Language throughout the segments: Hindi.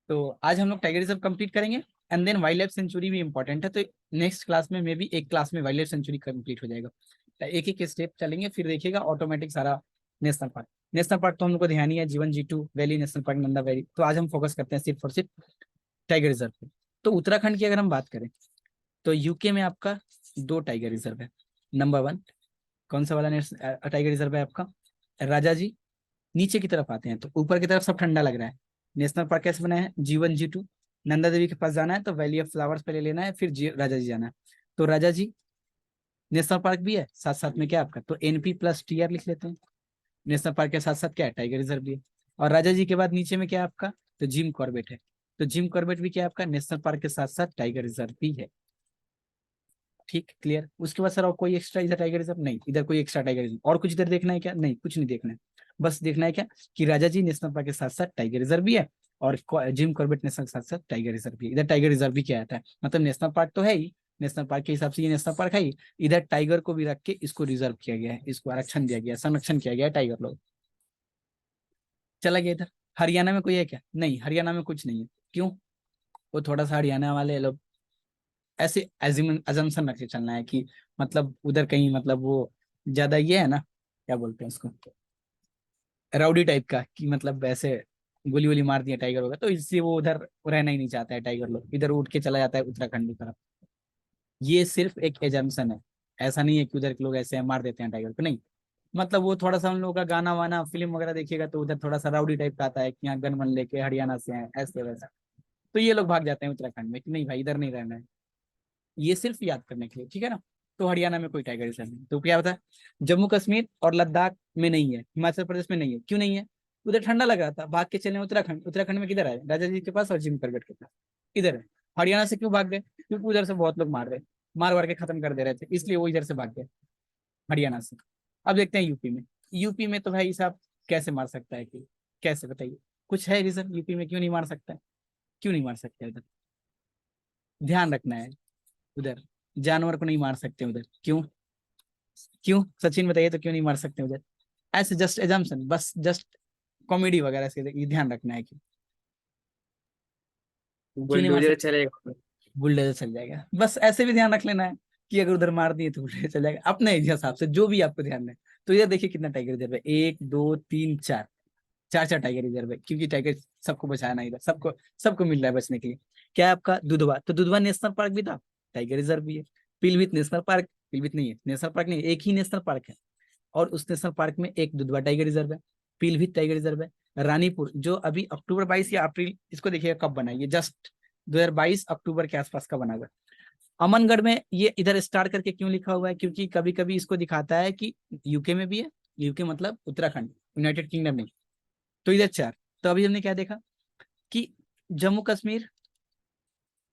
तो आज हम लोग टाइगर रिजर्व कंप्लीट करेंगे and then wildlife sanctuary भी इंपॉर्टेंट है। तो नेक्स्ट क्लास में भी एक क्लास में वाइल्ड लाइफ सेंचुरी कंप्लीट हो जाएगा। तो एक एक स्टेप चलेंगे, फिर देखिएगा ऑटोमेटिक सारा नेशनल पार्क। नेशनल पार्क तो हम लोग को ध्यान ही है, जीवन G2 valley national park, Nanda valley. तो आज हम फोकस करते हैं सिर्फ और सिर्फ टाइगर रिजर्व पे। तो उत्तराखंड की अगर हम बात करें तो यूके में आपका 2 टाइगर रिजर्व है। नंबर 1 कौन सा वाला टाइगर रिजर्व है आपका? राजा जी। नीचे की तरफ आते हैं तो ऊपर की तरफ सब ठंडा लग रहा है। नेशनल पार्क कैसे बना है? जीवन G2। नंदा देवी के पास जाना है तो वैली ऑफ फ्लावर्स पहले लेना है, फिर राजा जी जाना है। तो राजा जी नेशनल पार्क भी है, साथ साथ में क्या आपका, तो NP+TR लिख लेते हैं। नेशनल पार्क के साथ साथ क्या है? टाइगर रिजर्व भी है। और राजा जी के बाद नीचे में क्या है आपका? तो जिम कॉर्बेट है। तो जिम कॉर्बेट भी क्या है आपका? नेशनल पार्क के साथ साथ टाइगर रिजर्व भी है। ठीक, क्लियर। उसके बाद सर और कोई एक्स्ट्रा इधर टाइगर रिजर्व नहीं, इधर कोई एक्स्ट्रा टाइगर रिजर्व और कुछ इधर देखना है क्या? नहीं, कुछ नहीं देखना है। बस देखना है क्या कि राजा जी नेशनल पार्क के साथ साथ टाइगर रिजर्व भी है और जिम कॉर्बेट नेशनल के साथ साथ टाइगर रिजर्व भी है। इधर टाइगर रिजर्व भी क्या आता है, मतलब नेशनल पार्क तो है ही, नेशनल पार्क के हिसाब से ये नेशनल पार्क है ही, इधर टाइगर को भी रख के इसको रिजर्व किया गया है, इसको आरक्षण दिया गया है, संरक्षण किया गया है टाइगर लोग। चला गया इधर। हरियाणा में कोई है क्या? नहीं, हरियाणा में कुछ नहीं है। क्यों? वो थोड़ा सा हरियाणा वाले लोग ऐसे अजम्पशन रख के चलना है कि मतलब उधर कहीं मतलब वो ज्यादा ये है ना, क्या बोलते हैं उसको, राउडी टाइप का, कि मतलब ऐसे गोली वोली मार दिया टाइगर होगा, तो इससे वो उधर रहना ही नहीं चाहता है टाइगर लोग, इधर उठ के चला जाता है उत्तराखंड की तरफ। ये सिर्फ एक एजम्पशन है, ऐसा नहीं है कि उधर के लोग ऐसे मार देते हैं टाइगर को, नहीं। मतलब वो थोड़ा सा उन लोगों का गाना वाना फिल्म वगैरह देखिएगा तो उधर थोड़ा सा राउडी टाइप का आता है कि यहाँ गन वन लेके हरियाणा से हैं ऐसे वैसा। तो ये लोग भाग जाते हैं उत्तराखंड में कि नहीं भाई इधर नहीं रहना है। ये सिर्फ याद करने के लिए, ठीक है ना। तो हरियाणा में कोई टाइगर रिजर्व नहीं, तो क्या होता है? जम्मू कश्मीर और लद्दाख में नहीं है, हिमाचल प्रदेश में नहीं है। क्यों नहीं है? उधर ठंडा लग रहा था, भाग के चले उत्तराखंड। उत्तराखंड में किधर आए? राजा जी के पास और जिम करबेट के पास, इधर है। हरियाणा से क्यों भाग गए? क्योंकि उधर से बहुत लोग मार रहे, मार वार के खत्म कर दे रहे थे, इसलिए वो इधर से भाग गए, हरियाणा से। अब देखते हैं यूपी में। यूपी में तो भाई साहब कैसे मार सकता है कि, कैसे बताइए, कुछ है रीजन यूपी में क्यों नहीं मार सकता है? क्यों नहीं मार सकते इधर? ध्यान रखना है, उधर जानवर को नहीं मार सकते उधर। क्यों? क्यों सचिन बताइए, तो क्यों नहीं मार सकते उधर? ऐसे जस्ट एजम्पशन, बस जस्ट कॉमेडी वगैरह से ये ध्यान रखना है कि क्यों नहीं मार बुलडोजर सकते। चलेगा। बुलडोजर चल जाएगा, बस ऐसे भी ध्यान रख लेना है कि अगर उधर मार दिए तो बुलडोजर चल जाएगा, अपने हिसाब से जो भी आपको ध्यान है। तो इधर देखिए कितना टाइगर रिजर्व है, 1 2 3 4, चार चार टाइगर रिजर्व है, क्योंकि टाइगर सबको बचाना है इधर, सबको सबको मिल रहा है बचने के लिए। क्या है आपका? दुधवा। तो दुधवा नेशनल पार्क भी था, टाइगर रिजर्व भी है। पीलीभीत नेशनल पार्क, पीलीभीत नहीं है नेशनल पार्क, नहीं, एक ही नेशनल पार्क है और उस नेशनल पार्क में एक दुधवा टाइगर रिजर्व है, पीलीभीत टाइगर रिजर्व है। रानीपुर जो अभी अक्टूबर 22 या अप्रैल, इसको देखिएगा कब बना है, ये जस्ट 2022 अक्टूबर के आसपास का बना हुआ है। अमनगढ़ में ये इधर स्टार करके क्यों लिखा हुआ है? क्योंकि कभी कभी इसको दिखाता है कि यूके में भी है, यूके मतलब उत्तराखंड, यूनाइटेड किंगडम नहीं। तो इधर 4। तो अभी हमने क्या देखा कि जम्मू कश्मीर,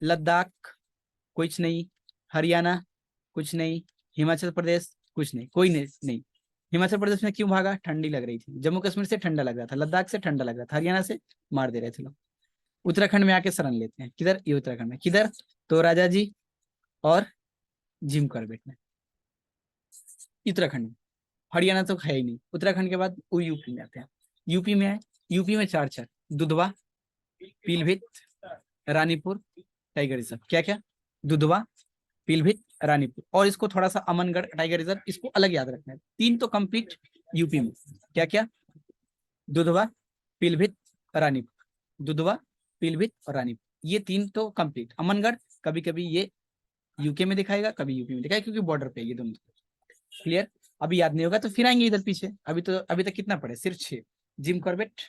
लद्दाख कुछ नहीं, हरियाणा कुछ नहीं, हिमाचल प्रदेश कुछ नहीं, कोई नहीं, नहीं। हिमाचल प्रदेश में क्यों भागा? ठंडी लग रही थी। जम्मू कश्मीर से ठंडा लग रहा था, लद्दाख से ठंडा लग रहा था, हरियाणा से मार दे रहे थे लोग। उत्तराखंड में आके शरण लेते हैं, किधर? ये उत्तराखंड में किधर? तो राजा जी और जिम कॉर्बेट में, उत्तराखंड में। हरियाणा तो है ही नहीं। उत्तराखंड के बाद वो यूपी में आते हैं। यूपी में आए, यूपी में 4 4, दुधवा, पीलीभीत, रानीपुर, टाइगर रिजर्व। क्या क्या? दुधवा, पीलीभीत, रानीपुर, और इसको थोड़ा सा अमनगढ़ टाइगर रिजर्व, इसको अलग याद रखना है। 3 तो कंप्लीट यूपी में। क्या क्या? दुधवा, पीलीभीत, रानीपुर। दुधवा, पीलीभीत और रानीपुर, ये 3 तो कंप्लीट। अमनगढ़ कभी कभी ये यूके में दिखाएगा, कभी यूपी में दिखाएगा, क्योंकि बॉर्डर पे ये दोनों। क्लियर? अभी याद नहीं होगा तो फिर आएंगे इधर पीछे। अभी तो अभी तक कितना पड़े? सिर्फ 6। जिम कॉर्बेट,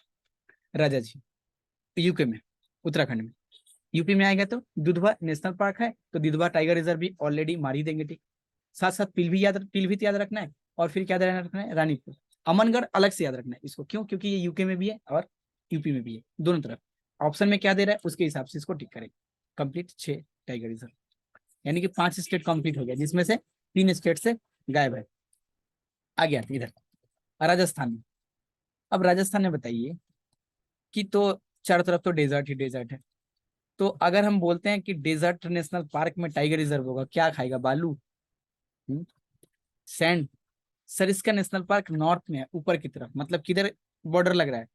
राजा जी, यूके में, उत्तराखंड में। यूपी में आएगा तो दुधवा नेशनल पार्क है, तो दुधवा टाइगर रिजर्व भी ऑलरेडी मार ही देंगे, ठीक। साथ साथ पीलीभीत याद रखना है, और फिर क्या याद रखना है? रानीपुर। अमनगढ़ अलग से याद रखना है इसको, क्यों? क्योंकि ये यूके में भी है और यूपी में भी है, दोनों तरफ। ऑप्शन में क्या दे रहा है उसके हिसाब से इसको टिक करें। कंप्लीट 6 टाइगर रिजर्व, यानी कि 5 स्टेट कंप्लीट हो गया, जिसमें से 3 स्टेट से गायब है। आ गया इधर राजस्थान में। अब राजस्थान में बताइए कि तो चारों तरफ तो डेजर्ट ही डेजर्ट है। तो अगर हम बोलते हैं कि डेजर्ट नेशनल पार्क में टाइगर रिजर्व होगा, क्या खाएगा? बालू? सैंड? सर इसका नेशनल पार्क नॉर्थ में है, ऊपर की तरफ, मतलब किधर बॉर्डर लग रहा है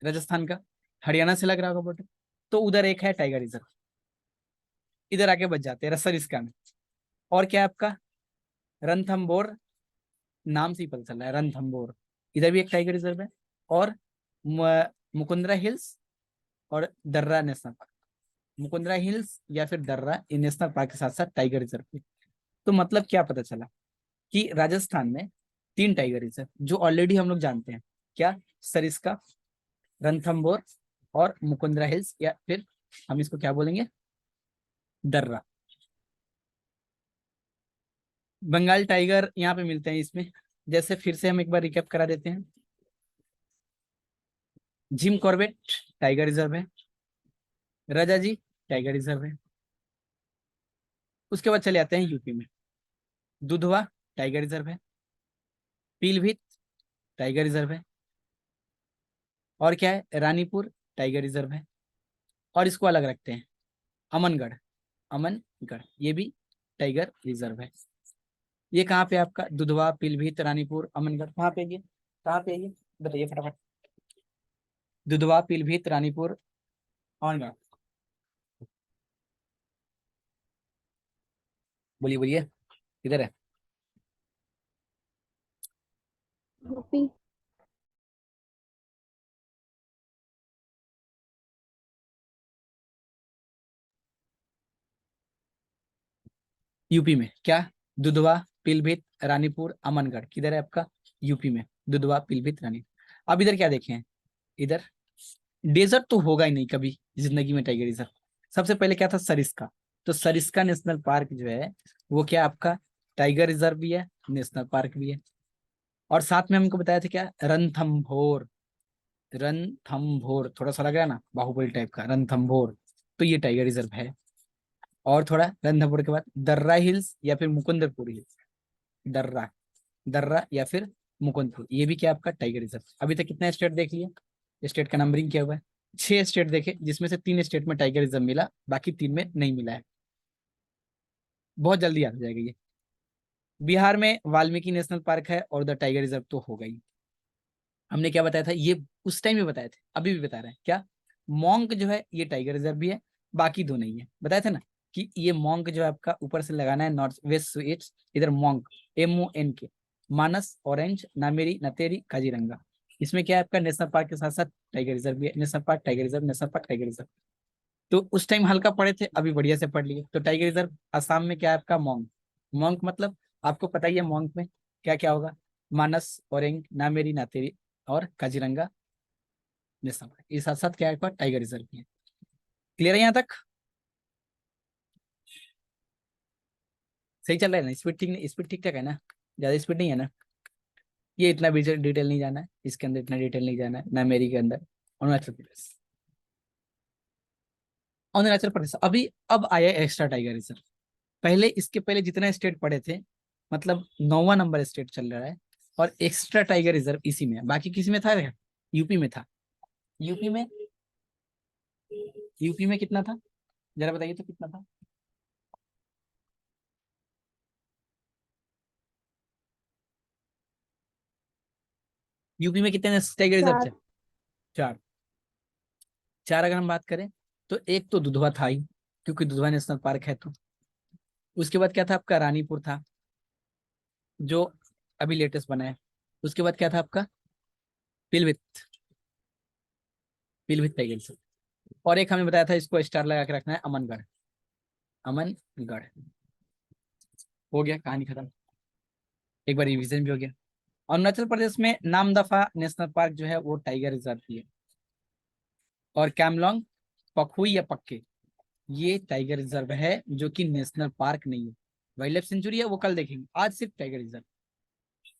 राजस्थान का? हरियाणा से लग रहा होगा बॉर्डर। तो उधर एक है टाइगर रिजर्व, इधर आके बच जाते हैं सरिस्का में। और क्या है आपका, रणथंभौर, नाम से ही पता चल रहा है रणथंभौर, इधर भी एक टाइगर रिजर्व है। और मुकुंदरा हिल्स और दर्रा नेशनल पार्क, मुकुंदरा हिल्स या फिर दर्रा, ये नेशनल पार्क के साथ साथ टाइगर रिजर्व भी। तो मतलब क्या पता चला कि राजस्थान में 3 टाइगर रिजर्व जो ऑलरेडी हम लोग जानते हैं, क्या, सरिस्का, रणथंभौर और मुकुंदरा हिल्स, या फिर हम इसको क्या बोलेंगे, दर्रा। बंगाल टाइगर यहाँ पे मिलते हैं इसमें। जैसे फिर से हम एक बार रिकैप करा देते हैं। जिम कॉर्बेट टाइगर रिजर्व है, राजाजी टाइगर रिजर्व है। उसके बाद चले आते हैं यूपी में, दुधवा टाइगर रिजर्व है, पीलीभीत टाइगर रिजर्व है, और क्या है, रानीपुर टाइगर रिजर्व है। और इसको अलग रखते हैं, अमनगढ़, अमनगढ़ ये भी टाइगर रिजर्व है। ये कहाँ पे आपका, दुधवा, पीलीभीत, रानीपुर, अमनगढ़, कहाँ पे ये, कहाँ पे ये, बताइए फटाफट। दुधवा, पीलीभीत, रानीपुर, अमनगढ़, बोलिए बोलिए, किधर है। यूपी। यूपी में क्या, दुधवा, पीलीभीत, रानीपुर, अमनगढ़, किधर है आपका, यूपी में, दुधवा, पीलीभीत, रानीपुर। अब इधर क्या देखें, इधर डेजर्ट तो होगा ही नहीं कभी जिंदगी में टाइगर रिजर्व। सबसे पहले क्या था, सरिस्का। तो सरिस्का नेशनल पार्क जो है वो क्या आपका, टाइगर रिजर्व भी है, नेशनल पार्क भी है। और साथ में हमको बताया था क्या, रणथंभौर, रणथंभौर थोड़ा सा लग रहा है ना बाहुबली टाइप का, रणथंभौर, तो ये टाइगर रिजर्व है। और थोड़ा रणथंभौर के बाद दर्रा हिल्स या फिर मुकुंदरपुर हिल्स, दर्रा, दर्रा या फिर मुकुंदपुर, ये भी क्या आपका टाइगर रिजर्व। अभी तक कितना स्टेट देख लिया, स्टेट का नंबरिंग क्या हुआ है, 6 स्टेट देखे, जिसमें से 3 स्टेट में टाइगर रिजर्व मिला, बाकी 3 में नहीं मिला है। बहुत जल्दी आ जाएगा ये। बिहार में वाल्मीकि नेशनल पार्क है और उधर टाइगर रिजर्व तो होगा ही। हमने क्या बताया था ये, उस टाइम भी बताए थे, अभी भी बता रहे हैं क्या, मोंक जो है ये टाइगर रिजर्व भी है, बाकी दो नहीं है, बताए थे ना कि ये मोंक जो है आपका ऊपर से लगाना है नॉर्थ वेस्ट स्वीट्स, इधर मोंक, MONK, मानस, ऑरेंज, नामेरी, नतेरी, काजीरंगा। इसमें क्या है आपका, नेशनल पार्क के साथ साथ टाइगर रिजर्व भी है, national park tiger reserve, national park tiger reserve. तो उस टाइम हल्का पढ़े थे, अभी बढ़िया से पढ़ लिए। तो टाइगर रिजर्व असम में क्या है आपका, मोंक, मोंक मतलब आपको पता ही है मोंक में क्या क्या होगा, मानस, ऑरेंज, नामेरी, नातेरी और काजीरंगा नेशनल पार्क। इस साथ साथ क्या है आपका, टाइगर रिजर्व भी है। क्लियर है यहाँ तक, सही चल रहा है ना, स्पीड ठीक नहीं, स्पीड ठीक ठाक है ना, ज्यादा स्पीड नहीं है ना। ये इतना भी डिटेल नहीं जाना है, इसके अंदर इतना डिटेल नहीं जाना है ना, मेरी के अंदर। अरुणाचल प्रदेश, अरुणाचल प्रदेश अभी अब आया एक्स्ट्रा टाइगर रिजर्व। पहले इसके पहले जितने स्टेट पड़े थे, मतलब 9वां नंबर स्टेट चल रहा है, और एक्स्ट्रा टाइगर रिजर्व इसी में है, बाकी किसी में था क्या? यूपी में था। यूपी में, यूपी में कितना था, जरा बताइए तो कितना था। यूपी में कितने टाइगर रिजर्व थे, 4। 4। 4 अगर हम बात करें तो एक तो दुधवा था ही, क्योंकि दुधवा नेशनल पार्क है तो। उसके बाद क्या था आपका, रानीपुर था, जो अभी लेटेस्ट बना है। उसके बाद क्या था आपका, पिलभित, पिलभित टाइगर रिजर्व। और एक हमें बताया था, इसको स्टार लगा के रखना है, अमनगढ़, अमनगढ़। हो गया, कहानी खत्म, एक बार रिवीजन भी हो गया। अरुणाचल प्रदेश में नामदफा नेशनल पार्क जो है वो टाइगर रिजर्व भी है। और कैमलोंग, पखुई या पक्के, ये टाइगर रिजर्व है जो कि नेशनल पार्क नहीं है। वाइल्ड लाइफ सेंचुरी है वो कल देखेंगे, आज सिर्फ टाइगर रिजर्व,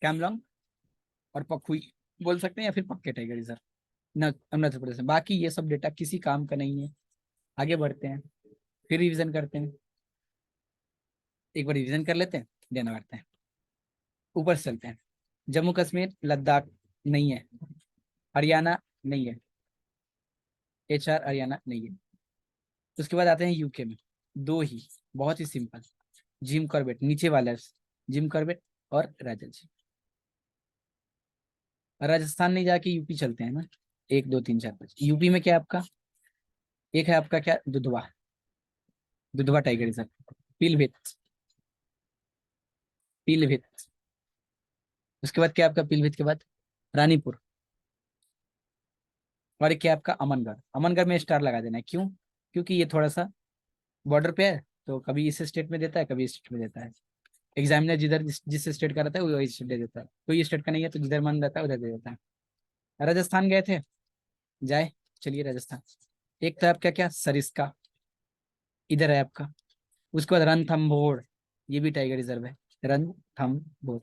कैमलोंग और पखुई बोल सकते हैं, या फिर पक्के टाइगर रिजर्व न अरुणाचल प्रदेश में। बाकी ये सब डेटा किसी काम का नहीं है। आगे बढ़ते हैं, फिर रिवीजन करते हैं, एक बार रिवीजन कर लेते हैं, देना बढ़ते हैं, ऊपर से चलते हैं। जम्मू कश्मीर, लद्दाख नहीं है, हरियाणा नहीं है, HR हरियाणा नहीं है। उसके बाद आते हैं यूके में, दो ही, बहुत ही सिंपल, जिम कॉर्बेट नीचे वाला, जिम कॉर्बेट और राजा जी। राजस्थान नहीं जाके यूपी चलते हैं ना, 1 2 3 4 5। यूपी में क्या है आपका, एक है आपका क्या, दुधवा, दुधवा टाइगर रिजर्व। पीलीभीत, पीलीभीत। उसके बाद क्या है आपका, पीलीभीत के बाद रानीपुर। और एक क्या है आपका, अमनगढ़। अमनगढ़ में स्टार लगा देना है, क्यों? क्योंकि ये थोड़ा सा बॉर्डर पे है, तो कभी इस स्टेट में देता है, कभी इस स्टेट में देता है। एग्जामिनर जिधर जिस स्टेट का रहता है वही स्टेट दे देता है, कोई स्टेट का नहीं है तो जिधर मन रहता है उधर दे देता है। राजस्थान गए थे, जाए, चलिए राजस्थान। एक तो आपका क्या, सरिस्का, इधर है आपका। उसके बाद रणथंभौर, ये भी टाइगर रिजर्व है, रणथंभौर।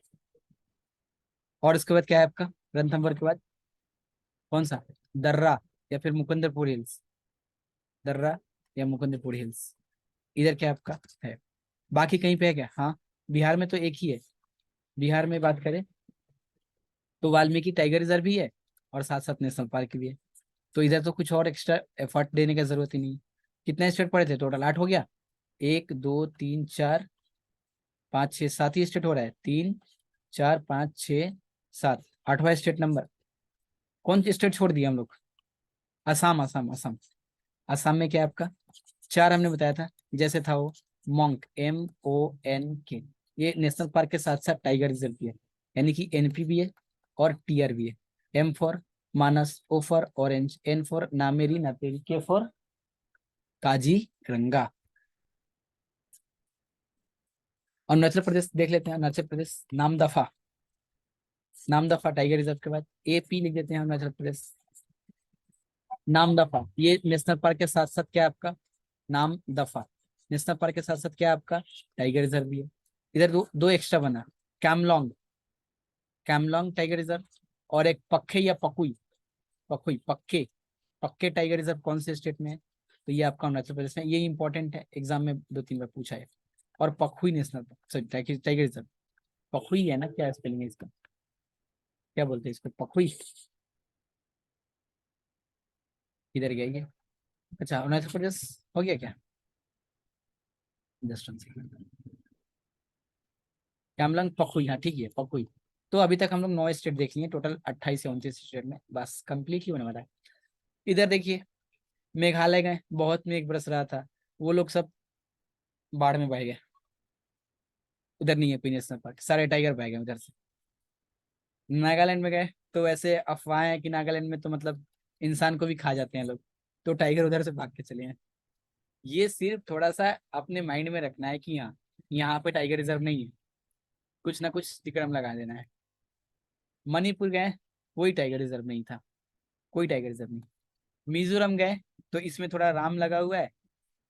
और उसके बाद क्या है आपका, रणथंभौर के बाद कौन सा, दर्रा या फिर मुकुंदरपुर हिल्स, दर्रा या मुकुंदरपुर हिल्स। इधर क्या आपका है, बाकी कहीं पे है क्या? हाँ, बिहार में तो एक ही है। बिहार में बात करें तो वाल्मीकि टाइगर रिजर्व भी है और साथ साथ नेशनल पार्क भी है। तो इधर तो कुछ और एक्स्ट्रा एफर्ट देने की जरूरत ही नहीं। कितने स्टेट पड़े थे टोटल, 8 हो गया। 1 2 3 4 5 6 7 ही स्टेट हो रहा है, 3 4 5 6 7, 8वां स्टेट नंबर। कौन सी स्टेट छोड़ दिया हम लोग? असम, असम, असम। असम में क्या है आपका, 4 हमने बताया था, जैसे था वो मोंक, MONK। ये नेशनल पार्क के साथ साथ टाइगर रिजर्व भी है, यानी कि NP भी है और TR भी है। M for Manas, O for orange, N for Nameri नातेरी, K फॉर काजीरंगा। और अरुणाचल प्रदेश देख लेते हैं, अरुणाचल प्रदेश नामदफा, नामदफा टाइगर रिजर्व के बाद AP लिख देते हैं, अरुणाचल प्रदेश नामदफा। ये नेशनल पार्क के साथ साथ क्या है आपका, नामदफा। नेशनल पार्क के साथ साथ क्या है आपका, टाइगर रिजर्व भी है। इधर दो दो एक्स्ट्रा बना, कैमलोंग, कैमलोंग टाइगर रिजर्व। और एक पखे या पकुई, पकुई, पक्के, पक्के टाइगर रिजर्व कौन से स्टेट में है? तो ये आपका अरुणाचल प्रदेश में। ये इंपॉर्टेंट है, एग्जाम में 2 3 बार पूछा है। और Pakhui national park, sorry tiger tiger reserve, Pakhui है ना, क्या स्पेलिंग है इसका, क्या बोलते हैं इसको, पखुई। किधर गया ये? अच्छा, अरुणाचल प्रदेश हो गया क्या, जस्ट कैमलंग पखुई, हाँ ठीक है पखुई। तो अभी तक हम लोग 9 स्टेट देख लिए, टोटल 28 से 29 स्टेट में, बस कंप्लीट ही होने वाला है। इधर देखिए, मेघालय गए, बहुत मेघ बरस रहा था, वो लोग सब बाढ़ में बह गए। उधर नहीं है कोई नेशनल पार्क, सारे टाइगर बह गए उधर से। नागालैंड में गए तो ऐसे अफवाहें हैं कि नागालैंड में तो मतलब इंसान को भी खा जाते हैं लोग, तो टाइगर उधर से भाग के चले हैं। ये सिर्फ थोड़ा सा अपने माइंड में रखना है कि हाँ, यहाँ पे टाइगर रिजर्व नहीं है, कुछ ना कुछ तिकड़म लगा देना है। मणिपुर गए, कोई टाइगर रिजर्व नहीं था, कोई टाइगर रिजर्व नहीं। मिजोरम गए तो इसमें थोड़ा राम लगा हुआ है,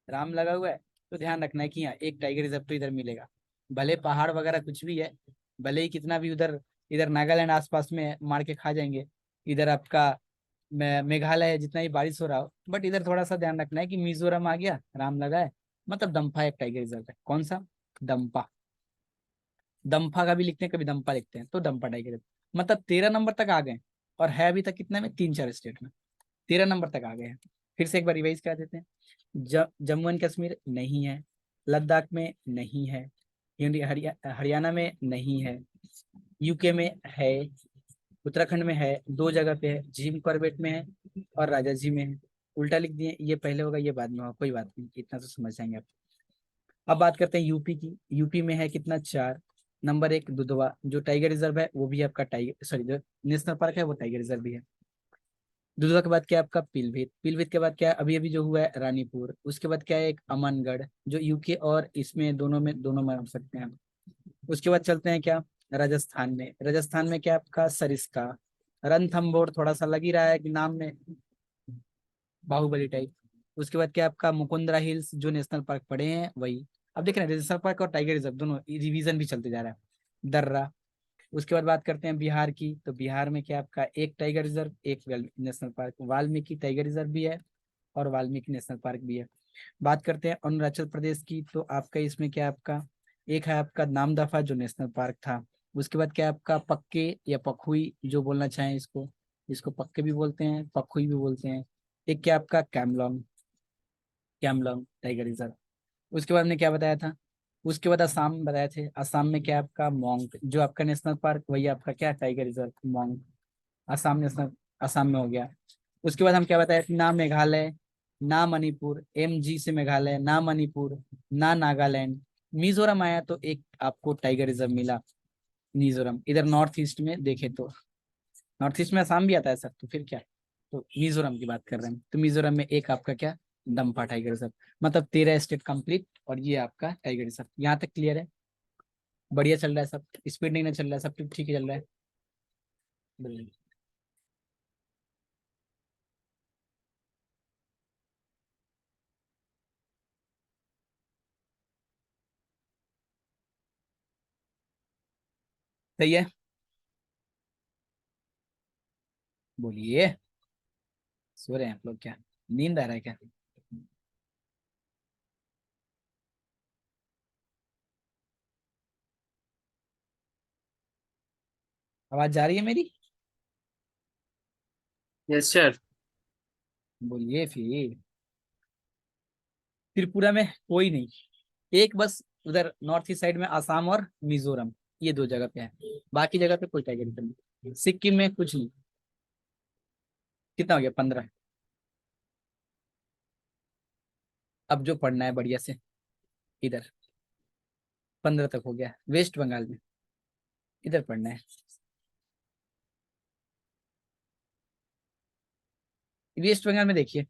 राम लगा हुआ है, तो ध्यान रखना है कि हाँ एक टाइगर रिजर्व तो इधर मिलेगा। भले पहाड़ वगैरह कुछ भी है, भले ही कितना भी उधर, इधर नागालैंड आसपास में मार के खा जाएंगे, इधर आपका मेघालय है, जितना ही बारिश हो रहा हो, बट इधर थोड़ा सा ध्यान रखना है कि मिजोरम आ गया, राम लगा है, मतलब दम्फा एक टाइगर रिजर्व है। कौन सा, दम्पा। दम्फा का भी लिखते हैं, कभी दम्पा लिखते हैं, तो दम्पा टाइगर रिजर्व। मतलब 13 नंबर तक आ गए, और है अभी तक कितने में, 3 4 स्टेट में 13 नंबर तक आ गए हैं। फिर से एक बार रिवाइज करा देते हैं। जम्मू एंड कश्मीर नहीं है, लद्दाख में नहीं है, हरियाणा में नहीं है, UK में है, उत्तराखंड में है, 2 जगह पे है, जिम कॉर्बेट में है और राजा जी में है। उल्टा लिख दिए, ये पहले होगा ये बाद में होगा, कोई बात नहीं, इतना तो समझ जाएंगे आप। अब बात करते हैं यूपी की। यूपी में है कितना, 4। नंबर 1 दुधवा, जो टाइगर रिजर्व है वो भी आपका टाइगर, सॉरी जो नेशनल पार्क है वो टाइगर रिजर्व भी है। दुधवा के बाद क्या है आपका, पीलीभीत। पीलीभीत के बाद क्या है, अभी अभी जो हुआ है, रानीपुर। उसके बाद क्या है, एक अमनगढ़, जो यूके और इसमें दोनों में रख सकते हैं। उसके बाद चलते हैं क्या, राजस्थान में। राजस्थान में क्या है आपका, सरिस्का। रणथंभौर थोड़ा सा लग ही रहा है कि नाम में बाहुबली टाइप। उसके बाद क्या है आपका, मुकुंदरा हिल्स, जो नेशनल पार्क पड़े हैं वही। अब देख रहे हैं नेशनल पार्क और टाइगर रिजर्व दोनों रिवीजन भी चलते जा रहा है। दर्रा। उसके बाद बात करते हैं बिहार की, तो बिहार में क्या आपका, एक टाइगर रिजर्व, एक national park, Valmiki tiger reserve भी है और वाल्मीकि नेशनल पार्क भी है। बात करते हैं अरुणाचल प्रदेश की, तो आपका इसमें क्या आपका, एक है आपका नामदफा जो नेशनल पार्क था। उसके बाद क्या आपका, पक्के या पखुई जो बोलना चाहें इसको, इसको पक्के भी बोलते हैं, पखुई भी बोलते हैं। एक क्या आपका, कैमलोंग, कैमलोंग टाइगर रिजर्व। उसके बाद ने क्या बताया था, उसके बाद असम बताए थे। असम में क्या आपका, मोंक, जो आपका नेशनल पार्क वही आपका क्या, tiger reserve monk. Assam national, Assam में हो गया। उसके बाद हम क्या बताया, ना मेघालय, ना मणिपुर, MG से मेघालय, ना मणिपुर, ना नागालैंड, मिजोरम आया तो एक आपको टाइगर रिजर्व मिला, मिजोरम। इधर नॉर्थ ईस्ट में देखे तो नॉर्थ ईस्ट में असम भी आता है सर, तो फिर क्या, तो मिजोरम की बात कर रहे हैं, तो मिजोरम में एक आपका क्या, दम्पा टाइगर रिजर्व। मतलब 13 स्टेट कंप्लीट, और ये आपका टाइगर रिजर्व। यहाँ तक क्लियर है? बढ़िया चल रहा है सब, स्पीड नहीं ना चल रहा है, सब ठीक ही चल रहा है। बढ़िया। सही है, बोलिए। सो रहे हैं आप लोग क्या, नींद आ रहा है क्या? आवाज जा रही है मेरी? Yes sir. बोलिए फिर त्रिपुरा में कोई नहीं, एक बस उधर नॉर्थ ईस्ट साइड में आसाम और मिजोरम, ये दो जगह पे है, बाकी जगह पे कोई टाइगर रिजर्व नहीं। सिक्किम में कुछ नहीं। कितना हो गया? 15। अब जो पढ़ना है बढ़िया से इधर, 15 तक हो गया। वेस्ट बंगाल में इधर पढ़ना है। वेस्ट बंगाल में देखिए,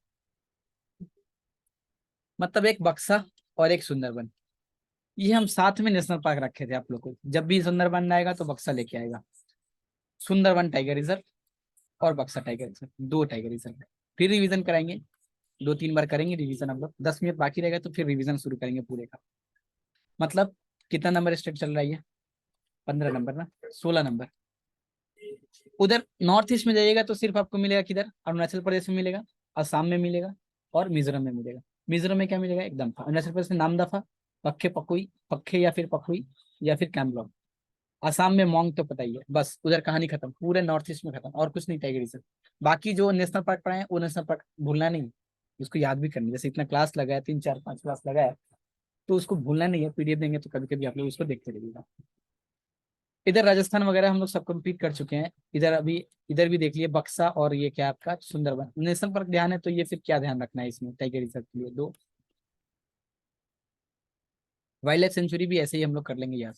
मतलब एक बक्सा और एक सुंदरबन, ये हम साथ में नेशनल पार्क रखे थे आप लोग को। जब भी सुंदरबन आएगा तो बक्सा लेके आएगा। सुंदरबन टाइगर रिजर्व और बक्सा टाइगर रिजर्व, दो टाइगर रिजर्व है। फिर रिवीजन कराएंगे, 2-3 बार करेंगे रिवीजन हम लोग। 10 मिनट बाकी रहेगा तो फिर रिवीजन शुरू करेंगे पूरे का। मतलब कितना नंबर स्टेट चल रहा है ये? 15 नंबर ना, 16 नंबर। उधर नॉर्थ ईस्ट में जाइएगा तो सिर्फ आपको मिलेगा किधर, अरुणाचल प्रदेश में मिलेगा, असम में मिलेगा, और मिजोरम में मिलेगा। मिजोरम में क्या मिलेगा? एकदम अरुणाचल प्रदेश में नामदफा, पक्खे पकुई, पक्खे या फिर पखुई, या फिर कैमलॉग। आसाम में मोंग तो पता ही है, बस उधर कहानी खत्म, पूरे नॉर्थ ईस्ट में खत्म, और कुछ नहीं टाइगर रिजर्व। बाकी जो नेशनल पार्क पढ़ाए हैं वो नेशनल पार्क भूलना नहीं, उसको याद भी करना। जैसे इतना क्लास लगा है, 3-4-5 क्लास लगा है, तो उसको भूलना नहीं है। PDF देंगे तो कभी कभी आप लोग उसको देखते रहिएगा। इधर राजस्थान वगैरह हम लोग सब कंप्लीट कर चुके हैं। इधर अभी, इधर भी देख लिए बक्सा और ये क्या आपका सुंदरबन नेशनल पार्क ध्यान है, तो ये फिर क्या ध्यान रखना है इसमें, टाइगर रिजर्व के लिए दो। वाइल्ड लाइफ सेंचुरी भी ऐसे ही हम लोग कर लेंगे याद।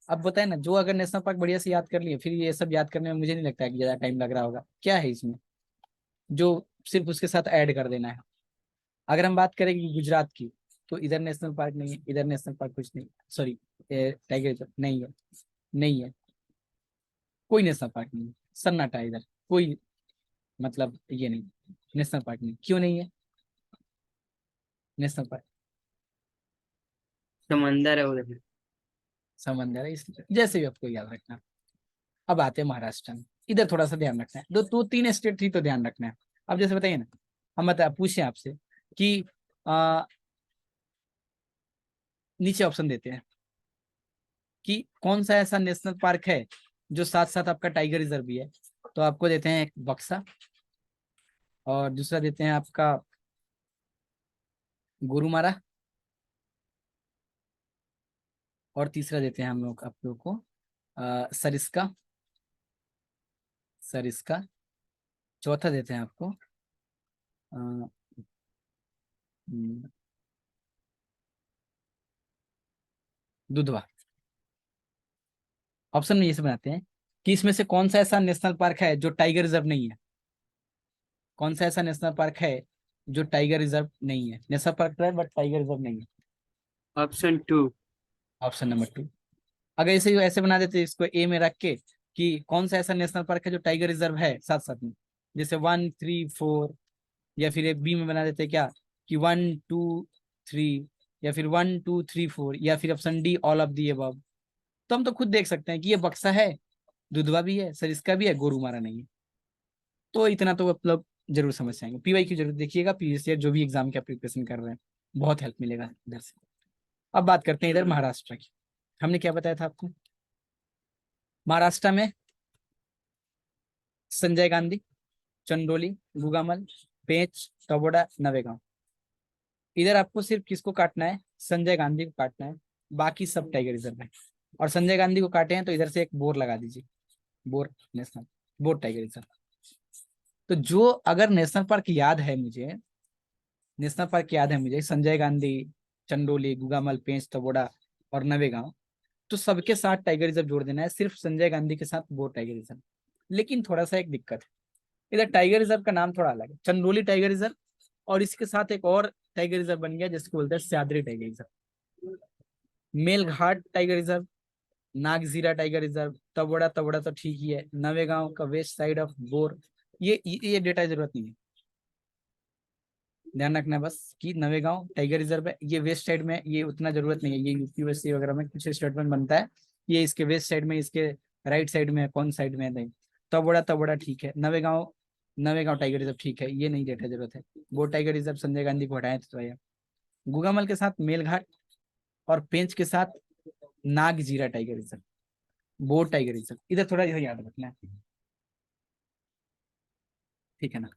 अब बताए ना, जो अगर नेशनल पार्क बढ़िया से याद कर लिए, फिर ये सब याद करने में मुझे नहीं लगता है कि ज्यादा टाइम लग रहा होगा। क्या है इसमें जो सिर्फ उसके साथ ऐड कर देना है? अगर हम बात करें कि गुजरात की, तो इधर नेशनल पार्क नहीं है, इधर नेशनल पार्क कुछ नहीं, सॉरी टाइगर रिजर्व नहीं है, नहीं है, कोई नेशनल पार्क नहीं है, सन्नाटा है इधर, कोई मतलब ये नहीं, नेशनल पार्क नहीं। क्यों नहीं है नेशनल पार्क? समंदर है उधर। समंदर है इसलिए, जैसे भी आपको याद रखना। अब आते हैं महाराष्ट्र में, इधर थोड़ा सा ध्यान रखना है। दो दो तीन स्टेट थी तो ध्यान रखना है। अब जैसे बताइए ना, हम बता पूछे आपसे कि आ, नीचे ऑप्शन देते हैं कि कौन सा ऐसा नेशनल पार्क है जो साथ साथ आपका टाइगर रिजर्व भी है। तो आपको देते हैं एक बक्सा, और दूसरा देते हैं आपका गोरुमारा, और तीसरा देते हैं हम लोग आप लोग को सरिस्का, सरिस्का। चौथा देते हैं आपको अ, हम्म, दुधवा। ऑप्शन में ये से बनाते हैं कि इसमें से कौन सा ऐसा नेशनल पार्क है जो टाइगर रिजर्व नहीं है। कौन सा ऐसा नेशनल पार्क है जो टाइगर रिजर्व नहीं है, नेशनल पार्क है बट टाइगर रिजर्व नहीं है। ऑप्शन 2। Option number 2। अगर इसे ऐसे बना देते इसको ए में रख के कि कौन सा ऐसा नेशनल पार्क है जो टाइगर रिजर्व है साथ साथ में, जैसे 1, 3, 4, या फिर एक बी में बना देते क्या कि 1, 2, 3, या फिर 1, 2, 3, 4, या फिर option D all of the above. तो हम तो खुद देख सकते हैं कि ये बक्सा है, दुधवा भी है, सरिस्का भी है, गोरुमारा नहीं है। तो इतना तो आप लोग जरूर समझ जाएंगे। PY की जरूर देखिएगा, PGCET जो भी एग्जाम का प्रिपरेशन कर रहे हैं, बहुत हेल्प मिलेगा इधर से। अब बात करते हैं इधर महाराष्ट्र की। हमने क्या बताया था आपको? महाराष्ट्र में संजय गांधी, चंदोली, गुगामल, पेंच, टबोडा, नवेगांव। इधर आपको सिर्फ किसको काटना है? संजय गांधी को काटना है, बाकी सब टाइगर रिजर्व है। और संजय गांधी को काटे हैं तो इधर से एक बोर लगा दीजिए, bore national, bore tiger reserve. तो जो अगर नेशनल पार्क याद है मुझे, नेशनल पार्क याद है मुझे, संजय गांधी, चंडोली, गुगामल, पेंच, तबोड़ा और नवेगांव, तो सबके साथ टाइगर रिजर्व जोड़ देना है, सिर्फ संजय गांधी के साथ वो टाइगर रिजर्व। लेकिन थोड़ा सा एक दिक्कत है, इधर टाइगर रिजर्व का नाम थोड़ा अलग है, चंदोली टाइगर रिजर्व, और इसके साथ एक और टाइगर रिजर्व बन गया जिसको बोलते हैं Sahyadri tiger reserve. Melghat tiger reserve, Nagzira tiger reserve, Tadoba, Tadoba तो ठीक ही है, नवेगांव का वेस्ट साइड ऑफ बोर, ये डेटा की जरूरत नहीं है, ध्यान रखना है बस कि नवेगांव टाइगर रिजर्व है, ये वेस्ट साइड में, ये उतना जरूरत नहीं है, ये यूपीएससी वगैरह में कुछ स्टेटमेंट बनता है, ये इसके वेस्ट साइड में, इसके राइट साइड में, कौन साइड में है, नहीं। तबोड़ा, तबोड़ा ठीक है, नवेगांव, नवेगांव टाइगर रिजर्व ठीक है, ये नहीं डेटा जरूरत है, वो टाइगर रिजर्व संजय गांधी को हटाए तो है। गुगामल के साथ मेलघाट, और पेंच के साथ Nagzira tiger reserve, bore tiger reserve, इधर थोड़ा इधर याद रखना है, ठीक है ना।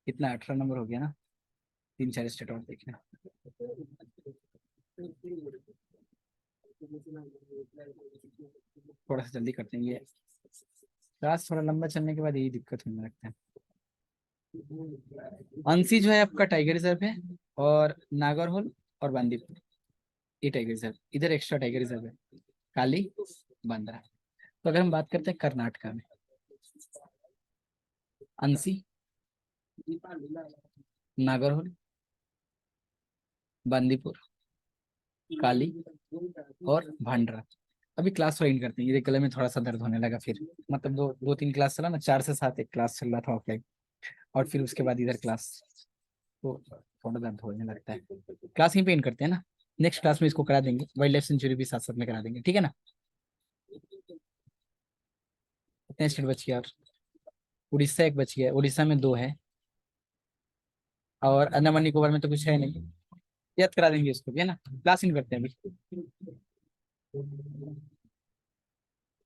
कितना 18 नंबर हो गया ना, 3-4 स्टेट और देखना। थोड़ा सा जल्दी करते हैं, ये क्लास थोड़ा लंबा चलने के बाद यही दिक्कत होने लगता है। अंसी जो है आपका टाइगर रिजर्व है, और नागरहोल और बांदीपुर ये टाइगर रिजर्व, इधर एक्स्ट्रा टाइगर रिजर्व है, काली, बांद्रा। तो अगर हम बात करते हैं कर्नाटका में, अंसी, नागरहोल, बांदीपुर, काली और भांडरा। अभी क्लास ज्वाइन करते हैं, ये गले में थोड़ा सा दर्द होने लगा, फिर मतलब 2-3 क्लास चला ना, 4 से 7 एक क्लास चल रहा था ऑफलाइन, और फिर उसके बाद इधर क्लास, तो थोड़ा दर्द होने लगता है। क्लास यहीं पे इन करते हैं ना, नेक्स्ट क्लास में इसको करा देंगे, वाइल्ड लाइफ सेंचुरी भी साथ साथ में करा देंगे, ठीक है ना। कितने स्टेट बच गया, और उड़ीसा एक बच गया, उड़ीसा में 2 है, और अंडमान निकोबार में तो कुछ है नहीं, याद करा देंगे इसको भी, है ना। क्लास इन करते हैं अभी।